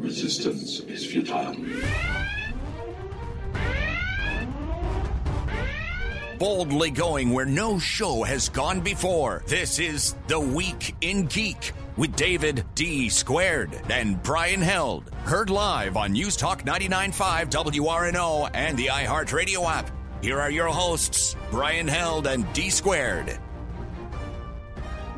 Resistance is futile. Boldly going where no show has gone before. This is The Week in Geek with David D. Squared and Brian Held. Heard live on News Talk 99.5 WRNO and the iHeartRadio app. Here are your hosts, Brian Held and D. Squared.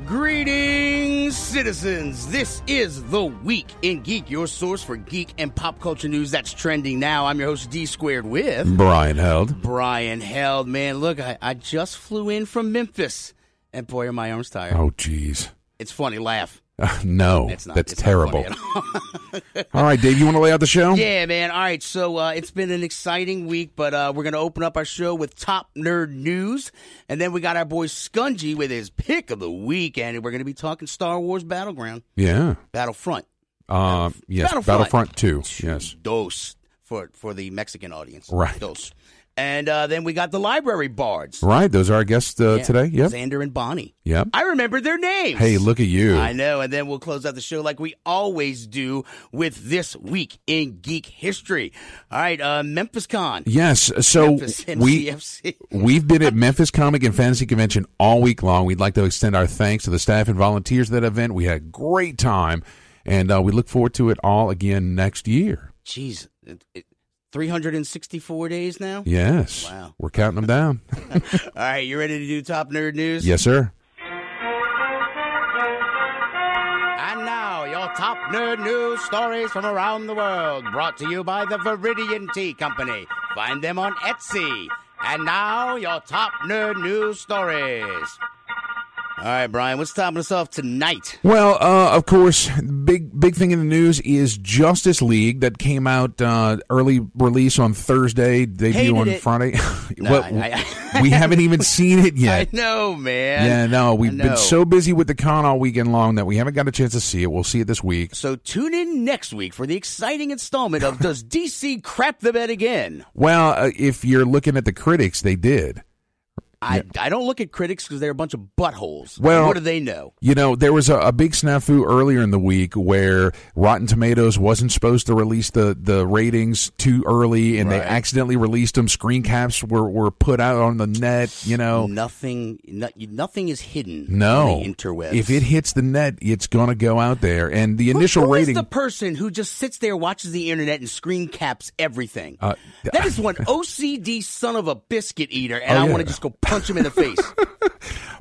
Greetings, citizens. This is The Week in Geek, your source for geek and pop culture news that's trending now. I'm your host, D Squared, with Brian Held. Brian Held. Man, look, I just flew in from Memphis, and boy, are my arms tired. Oh, geez. It's funny. Laugh. No, it's not, that's it's terrible. Not funny at all. All right, Dave, you want to lay out the show? Yeah, man. All right, so it's been an exciting week, but we're going to open up our show with top nerd news, and then we got our boy Skungy with his pick of the week, and we're going to be talking Star Wars Battleground. Yeah. Battlefront. Yes, Battlefront 2, yes. Dos, for the Mexican audience. Right. Dos. And then we got the library bards. Right, those are our guests today. Yep. Xander and Bonnie. Yep. I remembered their names. Hey, look at you. I know. And then we'll close out the show like we always do with This Week in Geek History. All right, Memphis Con. Yes, so Memphis MCFC. we've been at Memphis Comic and Fantasy Convention all week long. We'd like to extend our thanks to the staff and volunteers of that event. We had a great time, and we look forward to it all again next year. Jeez, 364 days now? Yes. Wow. We're counting them down. All right, you ready to do top nerd news? Yes, sir. And now, your top nerd news stories from around the world, brought to you by the Viridian Tea Company. Find them on Etsy. And now, your top nerd news stories. All right, Brian, what's topping us off tonight? Well, of course, big thing in the news is Justice League that came out early release on Thursday, debut on Friday. No, we haven't even seen it yet. I know, man. Yeah, no, we've been so busy with the con all weekend long that we haven't got a chance to see it. We'll see it this week. So tune in next week for the exciting installment of Does DC Crap the Bed Again? Well, if you're looking at the critics, they did. I don't look at critics because they're a bunch of buttholes. Well, what do they know? You know, there was a big snafu earlier in the week where Rotten Tomatoes wasn't supposed to release the ratings too early, and they accidentally released them. Screen caps were put out on the net, you know. Nothing is hidden no. on the interwebs. If it hits the net, it's going to go out there. And the initial who rating... is the person who just sits there, watches the internet, and screen caps everything? That is one OCD son of a biscuit eater, and I want to just go punch him in the face.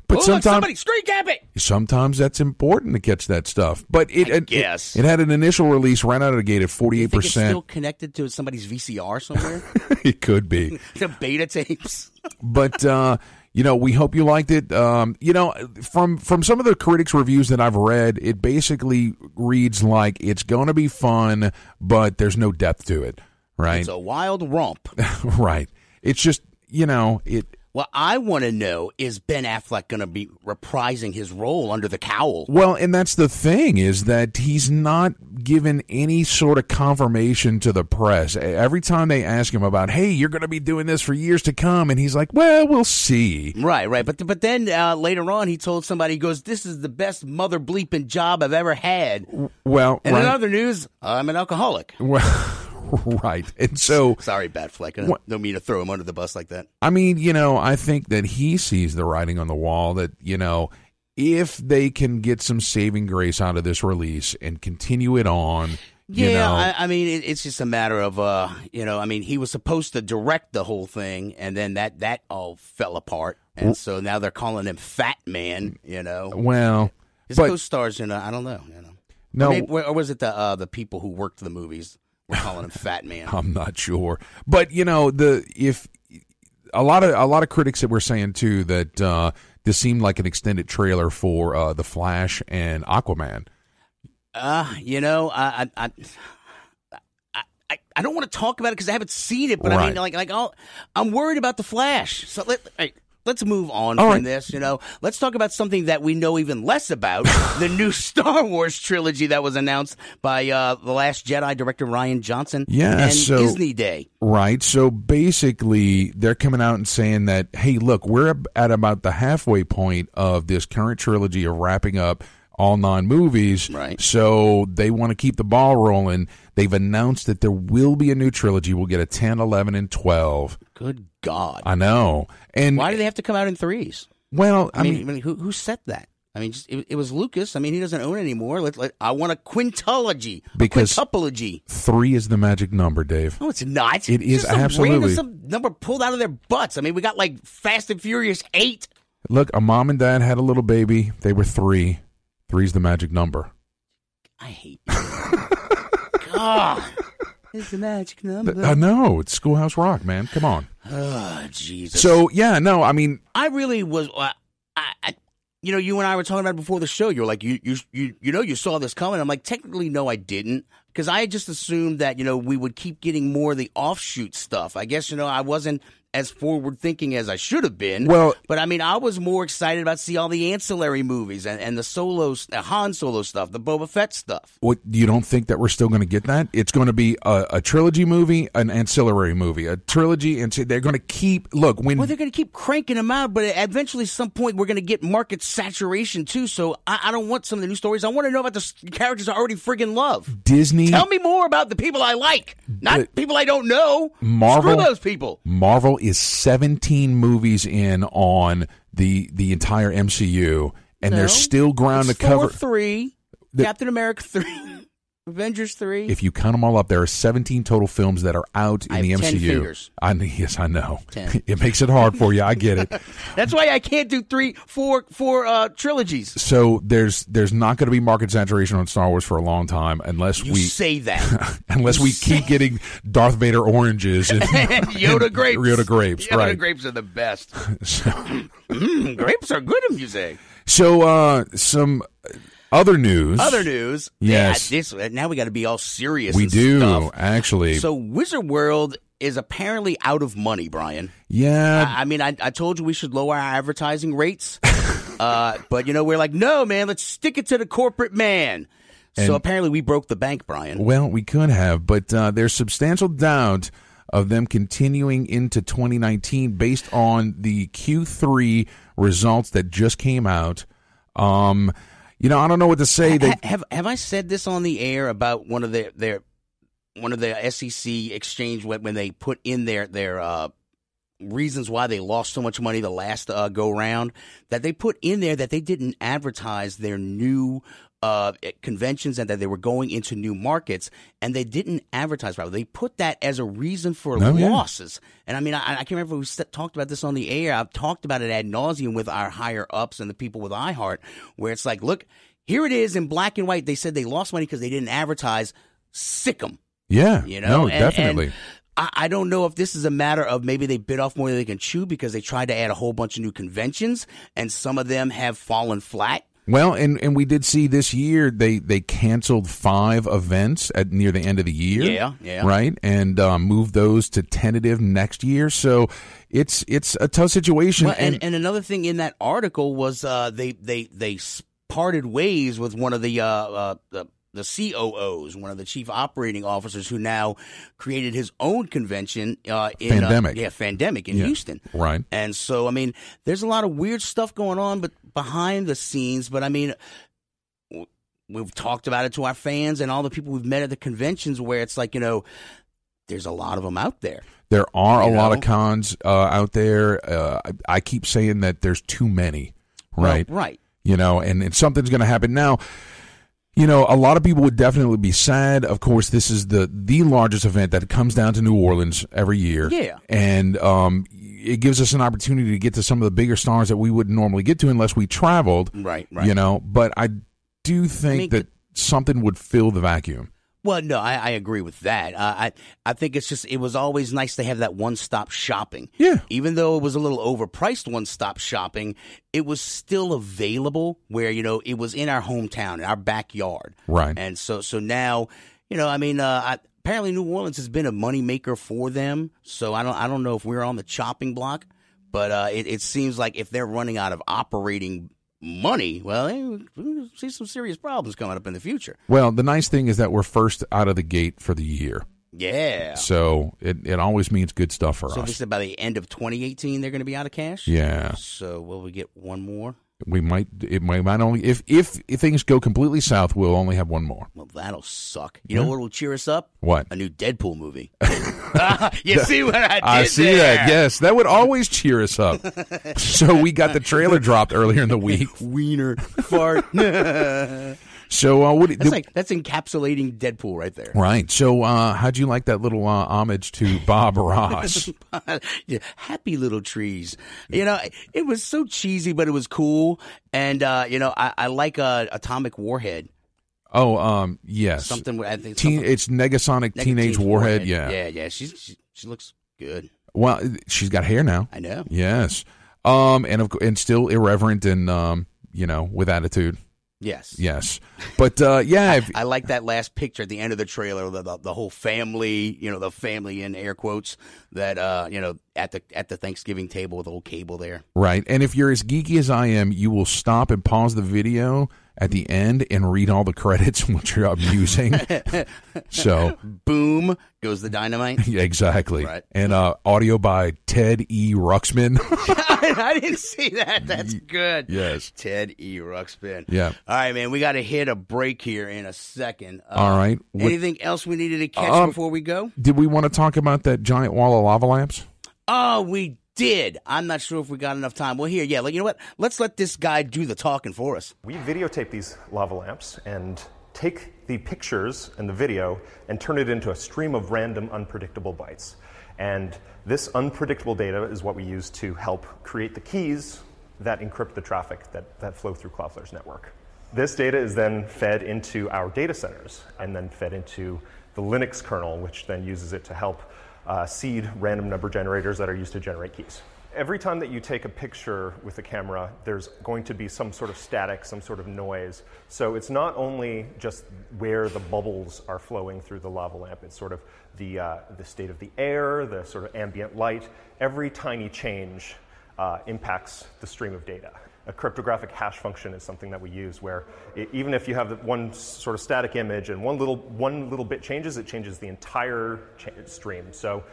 But sometimes somebody screen cap it. Sometimes that's important to catch that stuff. But it had an initial release right out of the gate at 48%. You think it's still connected to somebody's VCR somewhere? It could be. The beta tapes. But you know, we hope you liked it. You know, from some of the critics' reviews that I've read, it basically reads like it's going to be fun, but there's no depth to it. Right? It's a wild romp. Right. It's just, you know, it. What I want to know is Ben Affleck going to be reprising his role under the cowl? Well, and that's the thing, is that he's not given any sort of confirmation to the press. Every time they ask him about, hey, you're going to be doing this for years to come, and he's like, well, we'll see. Right. But then later on, he told somebody, he goes, this is the best mother bleeping job I've ever had. Well, and in other news, I'm an alcoholic. Well, right. And so... Sorry, Batfleck. I don't mean to throw him under the bus like that. I mean, you know, I think that he sees the writing on the wall that, you know, if they can get some saving grace out of this release and continue it on... Yeah, you know, I mean, it's just a matter of, you know, I mean, he was supposed to direct the whole thing, and then that all fell apart. And so now they're calling him Fat Man, you know. Well... His co-stars, you know, I don't know. You know. No. Or was it the people who worked the movies? We're calling him Fat Man. I'm not sure, but you know, if a lot of critics that were saying too that this seemed like an extended trailer for The Flash and Aquaman. You know, I don't want to talk about it because I haven't seen it, but I mean, I'm worried about The Flash. So let's move on from this, you know. Let's talk about something that we know even less about, the new Star Wars trilogy that was announced by The Last Jedi director Rian Johnson and Disney Day. Right. So basically, they're coming out and saying that, hey, look, we're at about the halfway point of this current trilogy of wrapping up all 9 movies. Right. So they want to keep the ball rolling. They've announced that there will be a new trilogy. We'll get a 10, 11, and 12. Good God. I know. And why do they have to come out in 3s? Well, I mean, who set that? I mean, it was Lucas. I mean, he doesn't own it anymore. I want a quintology, because a quintupology. 3 is the magic number, Dave. No, it's not. It is just absolutely. Some number pulled out of their butts. I mean, we got like Fast and Furious 8. Look, a mom and dad had a little baby. They were 3. 3's the magic number. I hate you. God. It's the magic number. I know. It's Schoolhouse Rock, man. Come on. Oh, Jesus. So, yeah, no, I mean. I really was. You know, you and I were talking about it before the show. You were like, you saw this coming. I'm like, technically, no, I didn't. Because I just assumed that, we would keep getting more of the offshoot stuff. I guess, I wasn't as forward-thinking as I should have been. Well, but, I mean, I was more excited about see all the ancillary movies and the solos, Han Solo stuff, the Boba Fett stuff. What, you don't think that we're still going to get that? It's going to be a trilogy movie, an ancillary movie, a trilogy, and they're going to keep, Well, they're going to keep cranking them out, but eventually, some point, we're going to get market saturation, too, so I don't want some of the new stories. I want to know about the characters I already friggin' love. Disney. Tell me more about the people I like, not people I don't know. Marvel. Screw those people. Marvel is 17 movies in on the entire MCU, and there's still ground to cover. Thor 3, Captain America 3, Avengers 3. If you count them all up, there are 17 total films that are out in the MCU. 10 fingers. Yes, I know. 10. It makes it hard for you. I get it. That's why I can't do 4 trilogies. So there's not going to be market saturation on Star Wars for a long time unless you say that. unless we keep getting Darth Vader oranges and Yoda grapes. Yoda grapes, Yoda right? Grapes are the best. Grapes are good, you say. So some other news. Yes. Yeah, now we got to be all serious. We do, stuff. actually. So Wizard World is apparently out of money, Brian. Yeah. I mean, I told you we should lower our advertising rates. But, we're like, no, man, let's stick it to the corporate man. So apparently we broke the bank, Brian. Well, we could have, but there's substantial doubt of them continuing into 2019 based on the Q3 results that just came out. I don't know what to say. Have I said this on the air about one of the SEC exchange when they put in their reasons why they lost so much money the last go round, that they put in there that they didn't advertise their new conventions and that they were going into new markets, and they didn't advertise properly. They put that as a reason for losses. And I mean, I can't remember if we talked about this on the air. I've talked about it ad nauseum with our higher ups and the people with iHeart, where it's like, look, here it is in black and white. They said they lost money because they didn't advertise. Sick them. Yeah. Definitely. And I don't know if this is a matter of maybe they bit off more than they can chew because they tried to add a whole bunch of new conventions, and some of them have fallen flat. Well, and we did see this year they canceled 5 events near the end of the year. Yeah. Right, and moved those to tentative next year. So it's a tough situation. Well, and another thing in that article was they parted ways with one of the COOs, one of the chief operating officers, who now created his own convention in Fandemic in Houston. Right. And so, I mean, there's a lot of weird stuff going on, but behind the scenes. But I mean, we've talked about it to our fans and all the people we've met at the conventions, where it's like, there's a lot of them out there. There are a lot of cons out there. I keep saying that there's too many. Right. Well, right. And something's going to happen now. A lot of people would definitely be sad. Of course, this is the largest event that comes down to New Orleans every year. Yeah. And it gives us an opportunity to get to some of the bigger stars that we wouldn't normally get to unless we traveled. Right. But I do think that something would fill the vacuum. Well, no, I agree with that. I think it was always nice to have that one-stop shopping. Yeah. Even though it was a little overpriced one-stop shopping, it was still available where, it was in our hometown, in our backyard. Right. And so now, apparently New Orleans has been a moneymaker for them. So I don't know if we're on the chopping block, but it seems like if they're running out of operating money, well, we'll see some serious problems coming up in the future. Well, the nice thing is that we're first out of the gate for the year. Yeah. So it always means good stuff for us. So they said by the end of 2018 they're going to be out of cash? Yeah. So will we get one more? We might only if things go completely south, we'll only have one more. Well, that'll suck. You know what will cheer us up? What? A new Deadpool movie. You see what I did? I see there? that. Yes, that would always cheer us up. So we got the trailer dropped earlier in the week. Wiener fart. So that's encapsulating Deadpool right there. Right. So how'd you like that little homage to Bob Ross? Yeah, happy little trees. You know, it was so cheesy, but it was cool. And you know, I like Atomic Warhead. Oh, yes. Something. I think it's Negasonic Teenage Warhead. Yeah. She looks good. Well, she's got hair now. I know. Yes. And still irreverent and you know, with attitude. Yes. But yeah, I like that last picture at the end of the trailer. The whole family, you know, the family in air quotes that you know, at the Thanksgiving table with the whole cable there. Right. And if you're as geeky as I am, you will stop and pause the video at the end and read all the credits, which are amusing. So boom goes the dynamite. Yeah, exactly. Right. And audio by Ted E. Ruxpin. I didn't see that. That's good. Yes. Ted E. Ruxpin. Yeah. All right, man. We got to hit a break here in a second. All right. Anything else we needed to catch before we go? Did we want to talk about that giant wall of lava lamps? Oh, we did. I'm not sure if we got enough time. Well, here, yeah. You know what? Let's let this guy do the talking for us. We videotape these lava lamps and take the pictures and the video and turn it into a stream of random, unpredictable bytes. And this unpredictable data is what we use to help create the keys that encrypt the traffic that flow through Cloudflare's network. This data is then fed into our data centers and then fed into the Linux kernel, which then uses it to help seed random number generators that are used to generate keys. Every time that you take a picture with a camera, there's going to be some sort of static, some sort of noise. So it's not only just where the bubbles are flowing through the lava lamp, it's sort of the state of the air, the sort of ambient light. Every tiny change impacts the stream of data. A cryptographic hash function is something that we use where even if you have one sort of static image and one little bit changes, it changes the entire stream. So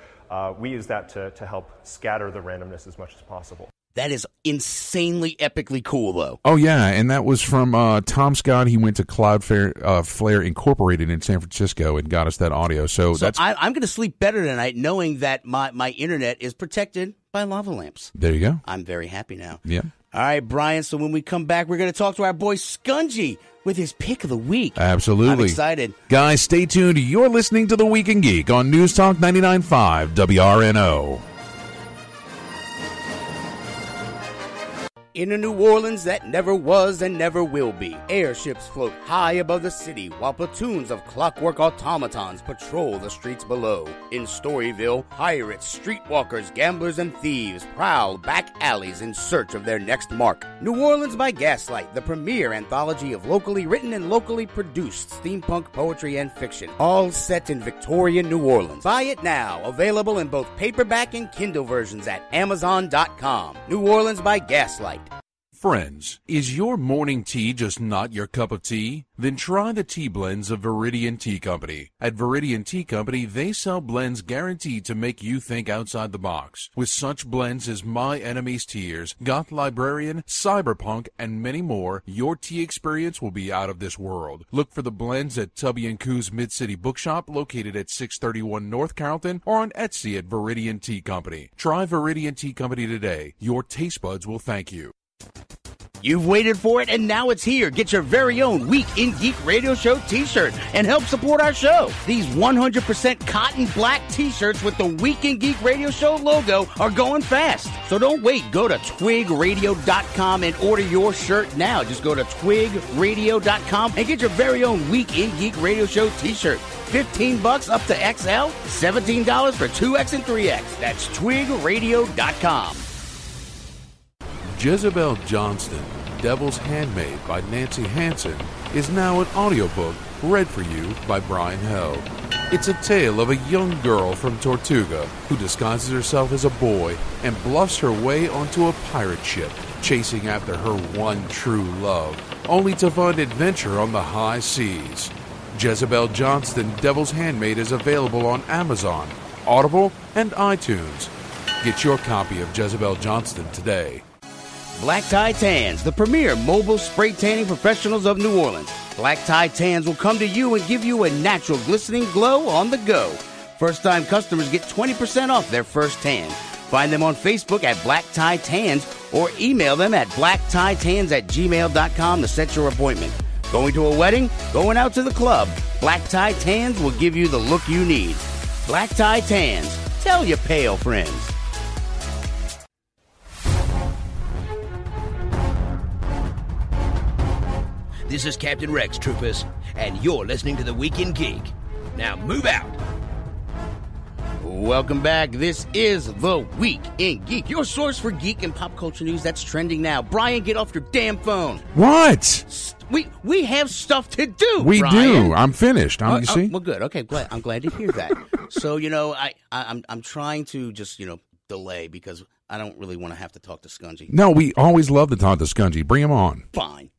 we use that to help scatter the randomness as much as possible. That is insanely epically cool, though. Oh, yeah, and that was from Tom Scott. He went to Cloudflare Incorporated in San Francisco and got us that audio. So that's I'm going to sleep better tonight knowing that my internet is protected by lava lamps. There you go. I'm very happy now. Yeah. All right, Brian, so when we come back, we're going to talk to our boy Skungy with his pick of the week. Absolutely. I'm excited. Guys, stay tuned. You're listening to The Week in Geek on News Talk 99.5 WRNO. In a New Orleans that never was and never will be, airships float high above the city while platoons of clockwork automatons patrol the streets below. In Storyville, pirates, streetwalkers, gamblers, and thieves prowl back alleys in search of their next mark. New Orleans by Gaslight, the premier anthology of locally written and locally produced steampunk poetry and fiction, all set in Victorian New Orleans. Buy it now, available in both paperback and Kindle versions at Amazon.com. New Orleans by Gaslight. Friends, is your morning tea just not your cup of tea? Then try the tea blends of Viridian Tea Company. At Viridian Tea Company, they sell blends guaranteed to make you think outside the box. With such blends as My Enemy's Tears, Goth Librarian, Cyberpunk, and many more, your tea experience will be out of this world. Look for the blends at Tubby & Coo's Mid-City Bookshop, located at 631 North Carrollton, or on Etsy at Viridian Tea Company. Try Viridian Tea Company today. Your taste buds will thank you. You've waited for it, and now it's here. Get your very own Week in Geek radio show t-shirt and help support our show. These 100% cotton black t-shirts with the Week in Geek radio show logo are going fast. So don't wait. Go to twigradio.com and order your shirt now. Just go to twigradio.com and get your very own Week in Geek radio show t-shirt. $15 up to XL, $17 for 2X and 3X. That's twigradio.com. Jezebel Johnston, Devil's Handmaid by Nancy Hansen, is now an audiobook read for you by Brian Held. It's a tale of a young girl from Tortuga who disguises herself as a boy and bluffs her way onto a pirate ship, chasing after her one true love, only to find adventure on the high seas. Jezebel Johnston, Devil's Handmaid is available on Amazon, Audible, and iTunes. Get your copy of Jezebel Johnston today. Black Tie Tans, the premier mobile spray tanning professionals of New Orleans. Black Tie Tans will come to you and give you a natural glistening glow on the go. First-time customers get 20% off their first tan. Find them on Facebook at Black Tie Tans or email them at blacktieTans@gmail.com to set your appointment. Going to a wedding? Going out to the club? Black Tie Tans will give you the look you need. Black Tie Tans. Tell your pale friends. This is Captain Rex, troopers, and you're listening to The Week in Geek. Now move out. Welcome back. This is The Week in Geek, your source for geek and pop culture news that's trending now. Brian, get off your damn phone. What? We have stuff to do, We Brian. do. I'm finished. You see? Well, good. Okay, I'm glad to hear that. So, I'm trying to just, delay because I don't really want to have to talk to Skungy. No, we always love to talk to Skungy. Bring him on. Fine.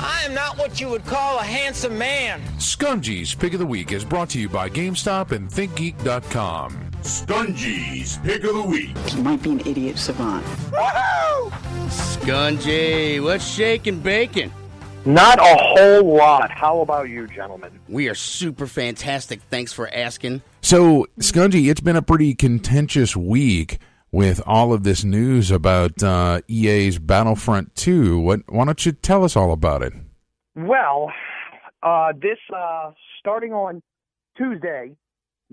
I am not what you would call a handsome man. Skungy's Pick of the Week is brought to you by GameStop and ThinkGeek.com. Skungy's Pick of the Week. He might be an idiot savant. Woohoo! Skungy, what's shaking bacon? Not a whole lot. How about you, gentlemen? We are super fantastic. Thanks for asking. So, Skungy, it's been a pretty contentious week with all of this news about EA's Battlefront 2. Why don't you tell us all about it? Well, this starting on Tuesday,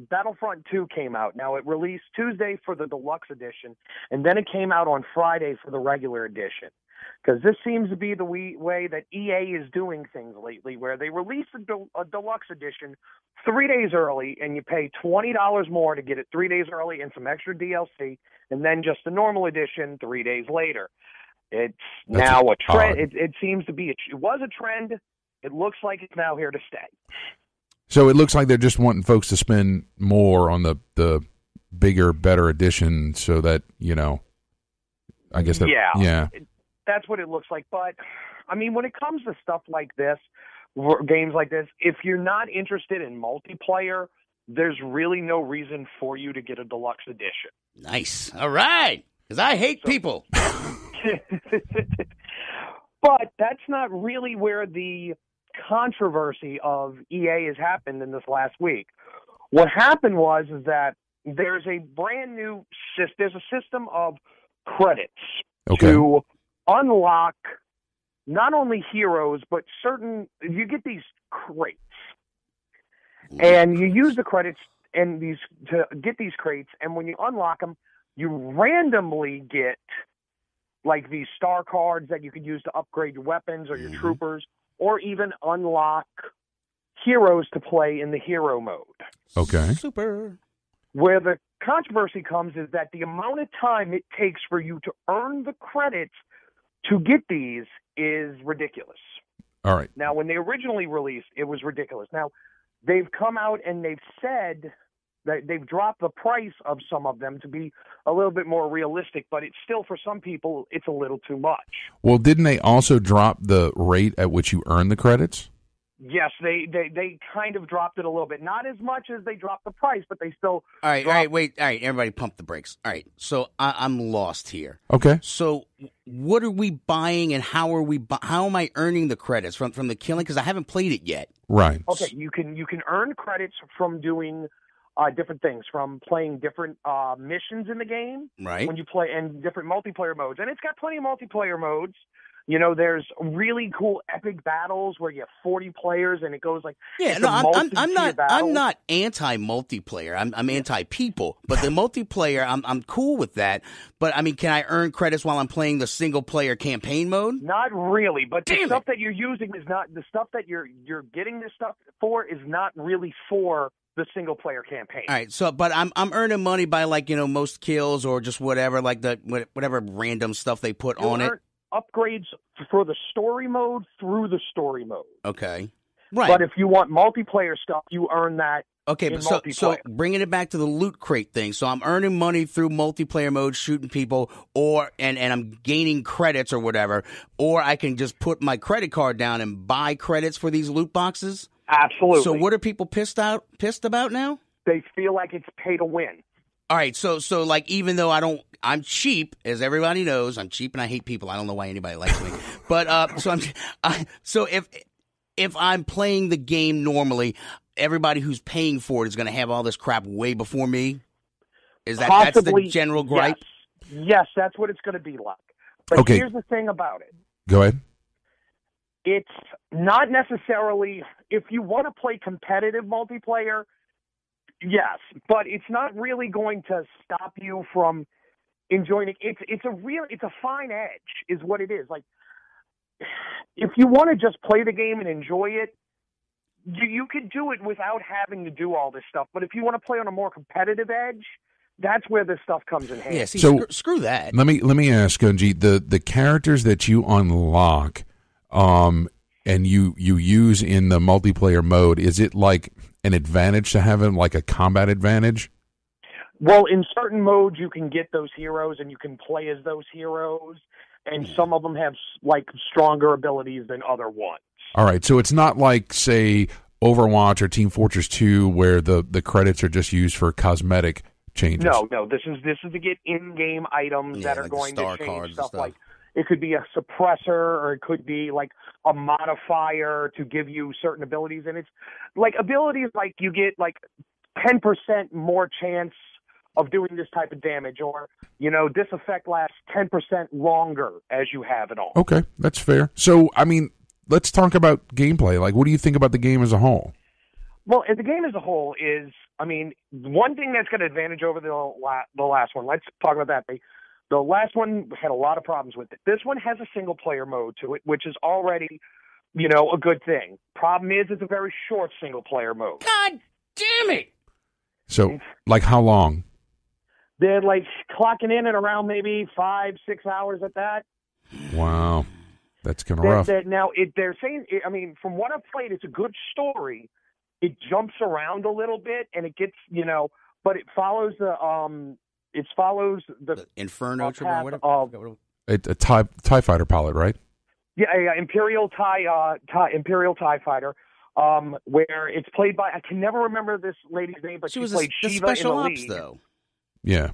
Battlefront 2 came out. Now, it released Tuesday for the deluxe edition, and then it came out on Friday for the regular edition. Because this seems to be the way that EA is doing things lately, where they release a deluxe edition 3 days early, and you pay $20 more to get it 3 days early and some extra DLC, and then just the normal edition 3 days later. It's now a trend. It seems to be. It was a trend. It looks like it's now here to stay. So it looks like they're just wanting folks to spend more on the bigger, better edition, so that I guess that yeah. That's what it looks like. But I mean, when it comes to stuff like this, games like this, if you're not interested in multiplayer, there's really no reason for you to get a deluxe edition. Nice. All right. Because I hate people. But that's not really where the controversy of EA has happened in this last week. What happened is that there's a brand new there's a system of credits to unlock not only heroes, but you get these crates. And you use the credits to get these crates, and when you unlock them, you randomly get like these star cards that you could use to upgrade your weapons or your troopers, or even unlock heroes to play in the hero mode. Okay. Super. Where the controversy comes is that the amount of time it takes for you to earn the credits to get these is ridiculous. All right. Now, when they originally released, it was ridiculous. Now, they've come out and they've said that they've dropped the price of some of them to be a little bit more realistic, but it's still, for some people, it's a little too much. Well, didn't they also drop the rate at which you earn the credits? Yes, they kind of dropped it a little bit. Not as much as they dropped the price, but they still... All right, everybody pump the brakes. All right, so I'm lost here. Okay. So what are we buying and how am I earning the credits? From the killing? Because I haven't played it yet. Right. Okay, you can earn credits from doing different things, from playing different missions in the game. Right. When you play, and different multiplayer modes. And it's got plenty of multiplayer modes. There's really cool epic battles where you have 40 players and it goes like I'm not anti-multiplayer. I'm anti-people, but the multiplayer I'm cool with that. But I mean, can I earn credits while I'm playing the single player campaign mode? Not really, but the stuff that you're using is not the stuff that you're getting this stuff for is not really for the single player campaign. All right, so but I'm earning money by most kills or just whatever whatever random stuff they put on it. Upgrades for the story mode through the story mode. Okay. Right. But if you want multiplayer stuff, you earn that. Okay, but so bringing it back to the loot crate thing. So I'm earning money through multiplayer mode, shooting people, and I'm gaining credits or whatever, or I can just put my credit card down and buy credits for these loot boxes? Absolutely. So what are people pissed about now? They feel like it's pay to win. All right, so like even though I'm cheap, as everybody knows, I'm cheap and I hate people. I don't know why anybody likes me, but so if I'm playing the game normally, everybody who's paying for it is going to have all this crap way before me. That's the general gripe? Yes, that's what it's going to be like. But here's the thing about it. Go ahead. It's not necessarily, if you want to play competitive multiplayer, yes, but it's not really going to stop you from enjoying it. It's a fine edge is what it is. Like, if you want to just play the game and enjoy it, you could do it without having to do all this stuff. But if you want to play on a more competitive edge, that's where this stuff comes in handy. Yeah, see, so screw that. Let me ask, Skungy, the characters that you unlock and you use in the multiplayer mode, is it like an advantage to have like a combat advantage? Well, in certain modes, you can get those heroes and you can play as those heroes, and some of them have like stronger abilities than other ones. All right, so it's not like, say, Overwatch or Team Fortress 2, where the credits are just used for cosmetic changes. No, this is to get in-game items that are like going to change stuff. Like it could be a suppressor, or it could be like a modifier to give you certain abilities, and it's like abilities like you get like 10% more chance of doing this type of damage, or this effect lasts 10% longer as you have it on. Okay, that's fair. So I mean, let's talk about gameplay. Like, what do you think about the game as a whole? Well, the game as a whole is, I mean, one thing that's got an advantage over the last one. Let's talk about that. The last one had a lot of problems with it. This one has a single-player mode to it, which is already, a good thing. Problem is, it's a very short single-player mode. God damn it! So, like, how long? They're, like, clocking in at around maybe 5-6 hours at that. Wow. That's kind of rough. Now, they're saying, I mean, from what I've played, it's a good story. It jumps around a little bit, and it gets, but it follows the Inferno or whatever. A TIE fighter pilot, right? Yeah, Imperial TIE fighter. Where it's played by, I can never remember this lady's name, but she played Shiva in the lead. Though. Yeah.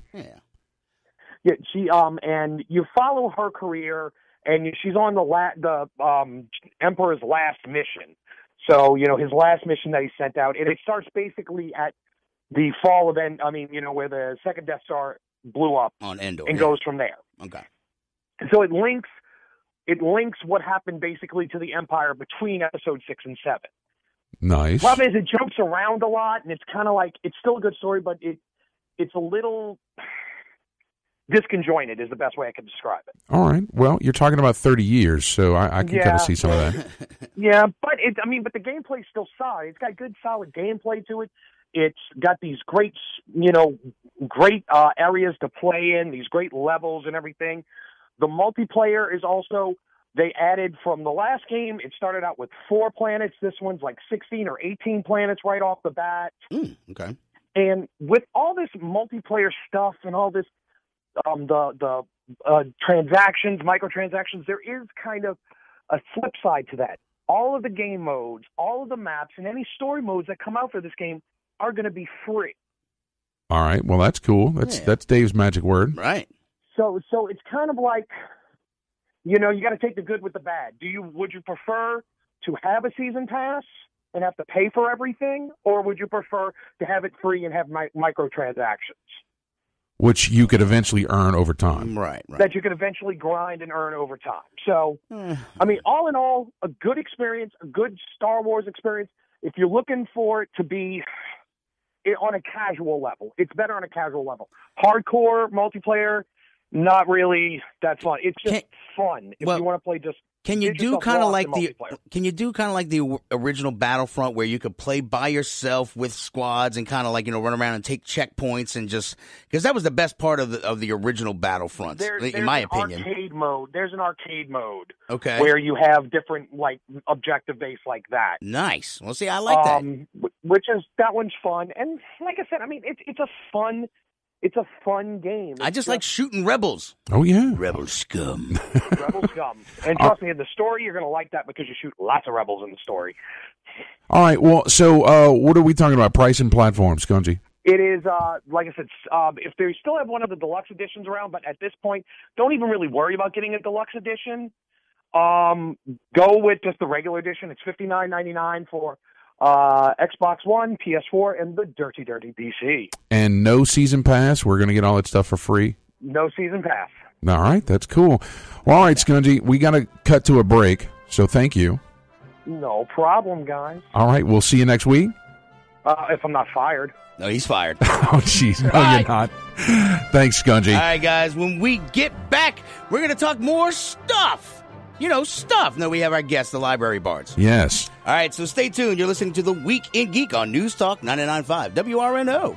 She and you follow her career, and she's on the Emperor's last mission. So, his last mission that he sent out, and it starts basically at the fall of where the second Death Star blew up on Endor, and goes from there. Okay. So it links what happened basically to the Empire between episode 6 and 7. Nice. The problem is it jumps around a lot, and it's kind of like, it's still a good story, but it's a little disconjointed is the best way I can describe it. All right. Well, you're talking about 30 years, so I can kind of see some of that. Yeah, but but the gameplay's still solid. It's got good, solid gameplay to it. It's got these great, great areas to play in, these great levels and everything. The multiplayer is also, they added from the last game, it started out with 4 planets. This one's like 16 or 18 planets right off the bat. Okay. And with all this multiplayer stuff and all this, the transactions, microtransactions, there is kind of a flip side to that. All of the game modes, all of the maps, and any story modes that come out for this game are going to be free. All right. Well, that's cool. That's Dave's magic word. Right. So it's kind of like, you got to take the good with the bad. Would you prefer to have a season pass and have to pay for everything, or would you prefer to have it free and have microtransactions? Which you could eventually earn over time. Right. That you could eventually grind and earn over time. So, all in all, a good experience, a good Star Wars experience. If you're looking for it to be on a casual level, it's better on a casual level. Hardcore multiplayer, not really that fun. It's just fun if you want to play just. Can you do kind of like the original Battlefront, where you could play by yourself with squads and kind of like run around and take checkpoints and just, because that was the best part of the original Battlefront, in my opinion. There's an arcade mode. Okay. Where you have different like objective base like that. Nice. Well, see, I like that. That one's fun, and like I said, it's a fun game. I just like shooting rebels. Oh, yeah. Rebel scum. Rebel scum. And trust me, in the story, you're going to like that because you shoot lots of rebels in the story. All right. Well, so what are we talking about? Price and platform, Skungy? It is, like I said, if they still have one of the deluxe editions around, but at this point, don't even really worry about getting a deluxe edition. Go with just the regular edition. It's $59.99 for Xbox One, PS4, and the Dirty PC. And no season pass? We're going to get all that stuff for free? No season pass. All right, that's cool. Well, all right, Skungy, we got to cut to a break, so thank you. No problem, guys. All right, we'll see you next week. If I'm not fired. No, he's fired. Oh, jeez. No, you're not. Thanks, Skungy. All right, guys, when we get back, we're going to talk more stuff. Stuff. No, we have our guest, the Library Bards. Yes. All right, so stay tuned. You're listening to The Week in Geek on News Talk 99.5 WRNO.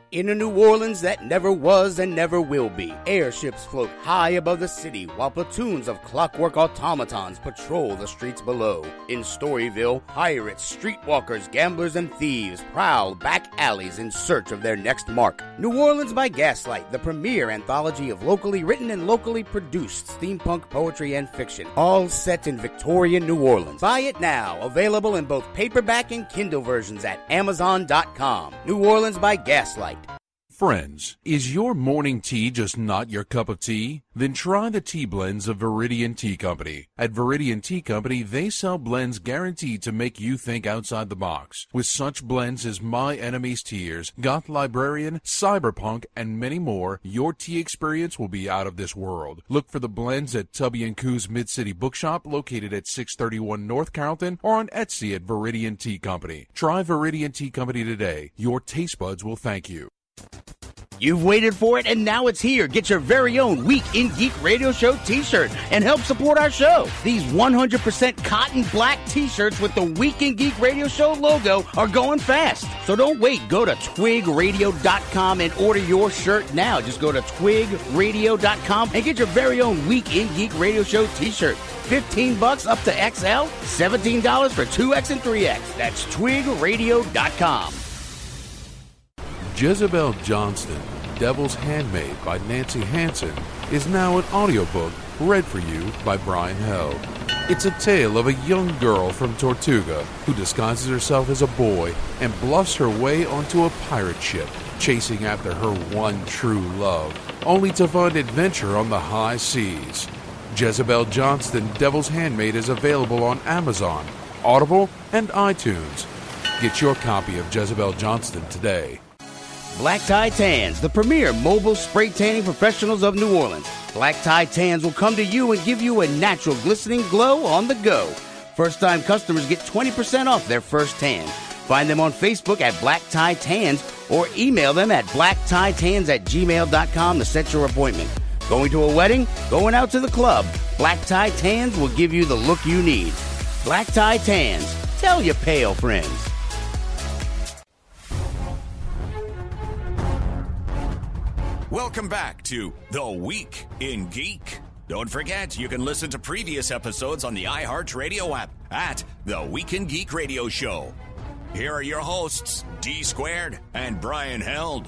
In a New Orleans that never was and never will be, airships float high above the city while platoons of clockwork automatons patrol the streets below. In Storyville, pirates, streetwalkers, gamblers, and thieves prowl back alleys in search of their next mark. New Orleans by Gaslight, the premier anthology of locally written and locally produced steampunk poetry and fiction, all set in Victorian New Orleans. Buy it now, available in both paperback and Kindle versions at Amazon.com. New Orleans by Gaslight. Friends, is your morning tea just not your cup of tea? Then try the tea blends of Viridian Tea Company. At Viridian Tea Company, they sell blends guaranteed to make you think outside the box. With such blends as My Enemy's Tears, Goth Librarian, Cyberpunk, and many more, your tea experience will be out of this world. Look for the blends at Tubby & Coo's Mid-City Bookshop, located at 631 North Carrollton, or on Etsy at Viridian Tea Company. Try Viridian Tea Company today. Your taste buds will thank you. You've waited for it, and now it's here. Get your very own Week in Geek Radio Show t-shirt and help support our show. These 100% cotton black t-shirts with the Week in Geek Radio Show logo are going fast. So don't wait. Go to twigradio.com and order your shirt now. Just go to twigradio.com and get your very own Week in Geek Radio Show t-shirt. $15 up to XL, $17 for 2X and 3X. That's twigradio.com. Jezebel Johnston, Devil's Handmaid by Nancy Hansen, is now an audiobook read for you by Brian Held. It's a tale of a young girl from Tortuga who disguises herself as a boy and bluffs her way onto a pirate ship, chasing after her one true love, only to find adventure on the high seas. Jezebel Johnston, Devil's Handmaid is available on Amazon, Audible, and iTunes. Get your copy of Jezebel Johnston today. Black Tie Tans, the premier mobile spray tanning professionals of New Orleans. Black Tie Tans will come to you and give you a natural glistening glow on the go. First-time customers get 20% off their first tan. Find them on Facebook at Black Tie Tans or email them at blacktieTans@gmail.com to set your appointment. Going to a wedding? Going out to the club? Black Tie Tans will give you the look you need. Black Tie Tans. Tell your pale friends. Welcome back to The Week in Geek. Don't forget, you can listen to previous episodes on the iHeartRadio app at The Week in Geek Radio Show. Here are your hosts, D Squared and Brian Held.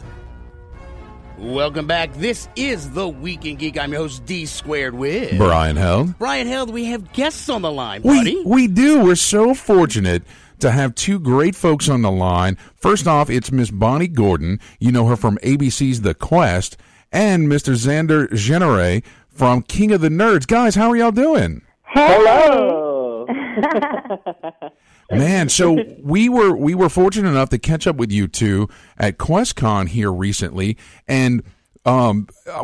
Welcome back. This is The Week in Geek. I'm your host, D Squared with Brian Held. Brian Held, we have guests on the line, buddy. We do. We're so fortunate to have two great folks on the line. First off, it's Miss Bonnie Gordon. You know her from ABC's The Quest. And Mr. Xander Genere from King of the Nerds. Guys, how are y'all doing? Hello. Man, so we were fortunate enough to catch up with you two at QuestCon here recently, and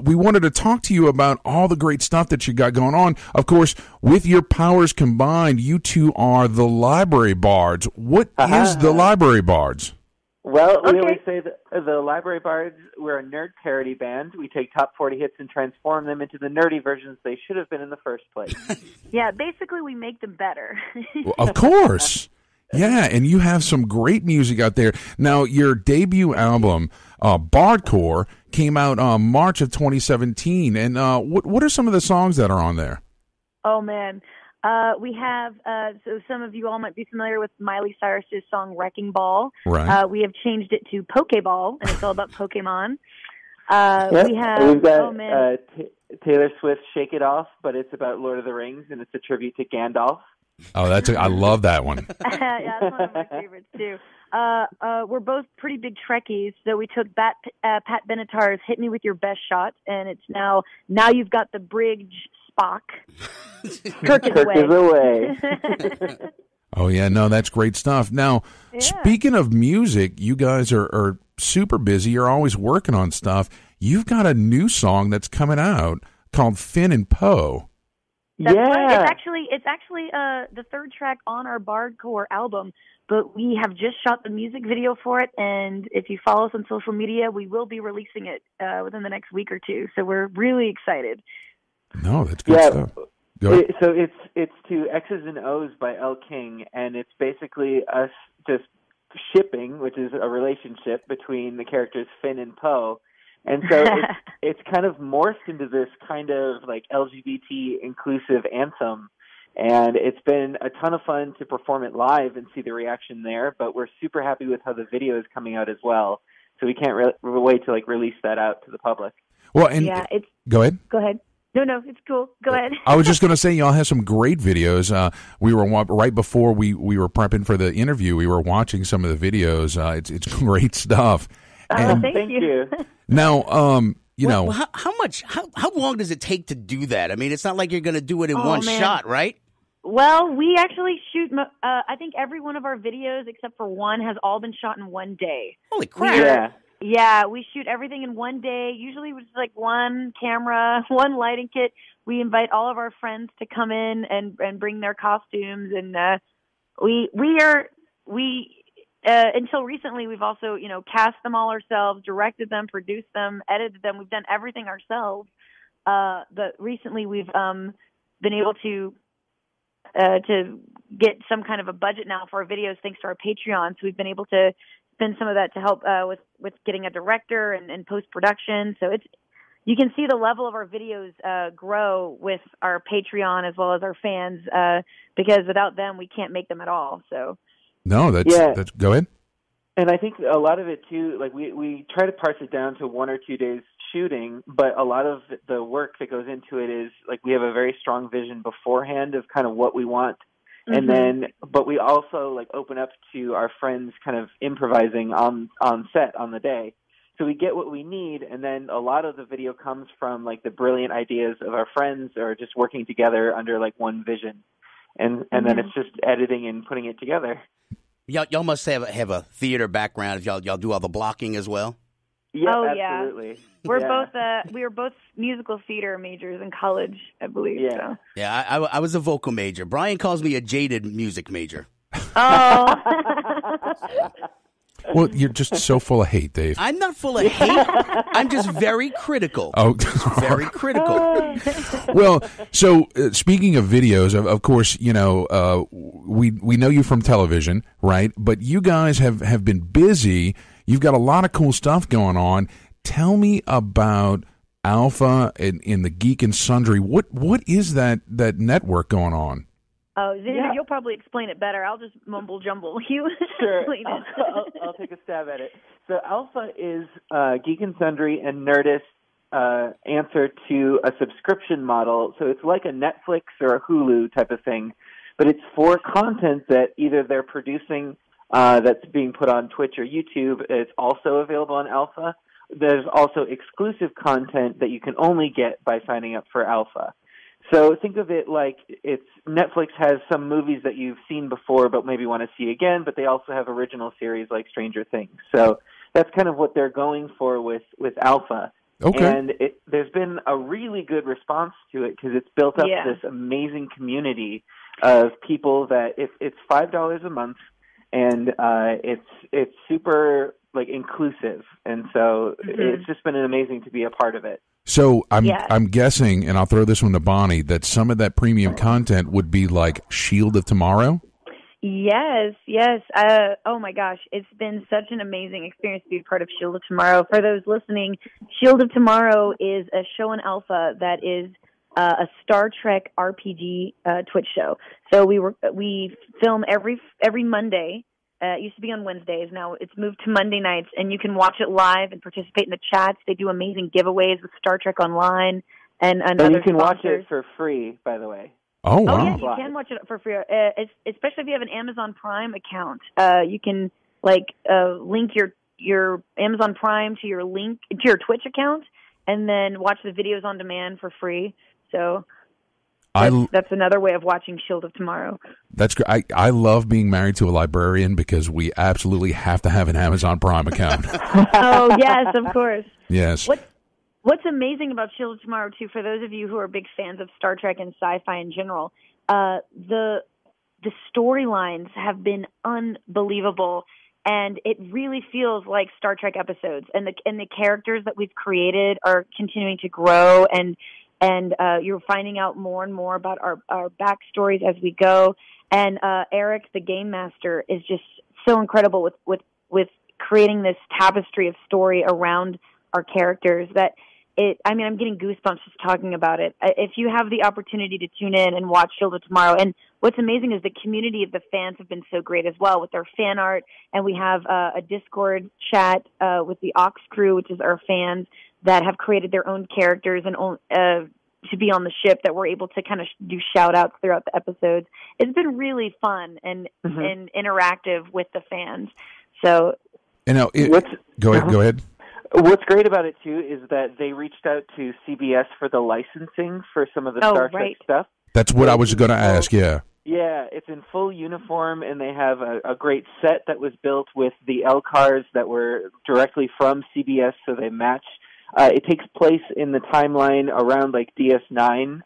we wanted to talk to you about all the great stuff that you got going on. Of course, with your powers combined, you two are the Library Bards. What is the Library Bards? Well, we always say that the Library Bards, we're a nerd parody band. We take top 40 hits and transform them into the nerdy versions they should have been in the first place. Yeah, basically we make them better. Well, of course. Yeah, and you have some great music out there. Now, your debut album, Bardcore, came out March of 2017. And what are some of the songs that are on there? Oh, man. We have, so some of you all might be familiar with Miley Cyrus's song Wrecking Ball. Right. We have changed it to Pokeball, and it's all about Pokemon. We've got Taylor Swift's Shake It Off, but it's about Lord of the Rings, and it's a tribute to Gandalf. Oh, I love that one. Yeah, that's one of my favorites too. We're both pretty big Trekkies, so we took Pat Benatar's "Hit Me with Your Best Shot," and it's now you've got the bridge Spock. Kirk is away. Oh yeah, no, that's great stuff. Now, speaking of music, you guys are super busy. You're always working on stuff. You've got a new song that's coming out called Finn and Poe. That's right. It's actually the third track on our Bardcore album, but we have just shot the music video for it, and if you follow us on social media, we will be releasing it within the next week or two, so we're really excited. No, that's good stuff. Go ahead. So it's to X's and O's by Elle King, and it's basically us just shipping, which is a relationship between the characters Finn and Poe. And so it's kind of morphed into this kind of like LGBT inclusive anthem. And it's been a ton of fun to perform it live and see the reaction there. But we're super happy with how the video is coming out as well. So we can't wait to like release that out to the public. Well, and go ahead. Go ahead. No, it's cool. Go ahead. I was just going to say, y'all have some great videos. We were right before we were prepping for the interview. We were watching some of the videos. It's great stuff. Thank you. Now, know, how long does it take to do that? I mean, it's not like you're going to do it in one shot, right? Well, we actually shoot. I think every one of our videos, except for one, has all been shot in one day. Holy crap! Yeah, we shoot everything in one day. Usually, it's like one camera, one lighting kit. We invite all of our friends to come in and bring their costumes, and until recently, we've also, cast them all ourselves, directed them, produced them, edited them. We've done everything ourselves. But recently, we've been able to get some kind of a budget now for our videos, thanks to our Patreon. So we've been able to spend some of that to help with getting a director and post production. So you can see the level of our videos grow with our Patreon as well as our fans, because without them, we can't make them at all. So. No, that's go ahead. And I think a lot of it too, like we try to parse it down to 1 or 2 days shooting, but a lot of the work that goes into it is like we have a very strong vision beforehand of kind of what we want. Mm-hmm. And but we also like open up to our friends kind of improvising on set on the day. So we get what we need, and then a lot of the video comes from like the brilliant ideas of our friends or just working together under like one vision. And then it's just editing and putting it together. Y'all must have a theater background if y'all do all the blocking as well. Yeah, absolutely. Yeah. We were both musical theater majors in college, I believe. Yeah, so. Yeah. I was a vocal major. Brian calls me a jaded music major. Oh. Well, you're just so full of hate, Dave. I'm not full of hate. I'm just very critical. Oh, very critical. Well, so speaking of videos, of course, we know you from television, right? But you guys have been busy. You've got a lot of cool stuff going on. Tell me about Alpha and the Geek and Sundry. What is that network going on? Oh, Xander, you'll probably explain it better. I'll just mumble jumble. You sure. explain it. I'll take a stab at it. So Alpha is Geek and Sundry and Nerdist answer to a subscription model. So it's like a Netflix or a Hulu type of thing, but it's for content that either they're producing that's being put on Twitch or YouTube. It's also available on Alpha. There's also exclusive content that you can only get by signing up for Alpha. So think of it like Netflix has some movies that you've seen before but maybe want to see again, but they also have original series like Stranger Things. So that's kind of what they're going for with Alpha. Okay. And there's been a really good response to it because it's built up this amazing community of people that it's $5 a month, and it's super like inclusive, and so it's just been amazing to be a part of it. So I'm guessing, and I'll throw this one to Bonnie, that some of that premium content would be like Shield of Tomorrow? Yes. Oh, my gosh. It's been such an amazing experience to be part of Shield of Tomorrow. For those listening, Shield of Tomorrow is a show in Alpha that is a Star Trek RPG Twitch show. So we film every Monday. It used to be on Wednesdays. Now it's moved to Monday nights, and you can watch it live and participate in the chats. They do amazing giveaways with Star Trek Online and other you can sponsors. watch it for free, by the way. Oh, wow. Oh, yeah, you can watch it for free, especially if you have an Amazon Prime account. You can, link your Amazon Prime to your Twitch account, and then watch the videos on demand for free. So that's another way of watching Shield of Tomorrow. That's great. I love being married to a librarian because we absolutely have to have an Amazon Prime account. Oh, yes, of course. Yes. What's amazing about Shield of Tomorrow, too, for those of you who are big fans of Star Trek and sci-fi in general, the storylines have been unbelievable, and it really feels like Star Trek episodes. And the characters that we've created are continuing to grow, and you're finding out more and more about our backstories as we go. And Eric, the game master, is just so incredible with creating this tapestry of story around our characters that I'm getting goosebumps just talking about it. If you have the opportunity to tune in and watch Shield of Tomorrow, and what's amazing is the community of the fans have been so great as well with their fan art, and we have a Discord chat with the Ox crew, which is our fans that have created their own characters and to be on the ship that we're able to kind of do shout-outs throughout the episodes. It's been really fun and interactive with the fans. So, go ahead. What's great about it, too, is that they reached out to CBS for the licensing for some of the Star Trek stuff. That's what I was going to ask, yeah. Yeah, it's in full uniform, and they have a great set that was built with the LCARs that were directly from CBS, so they match. It takes place in the timeline around, DS9,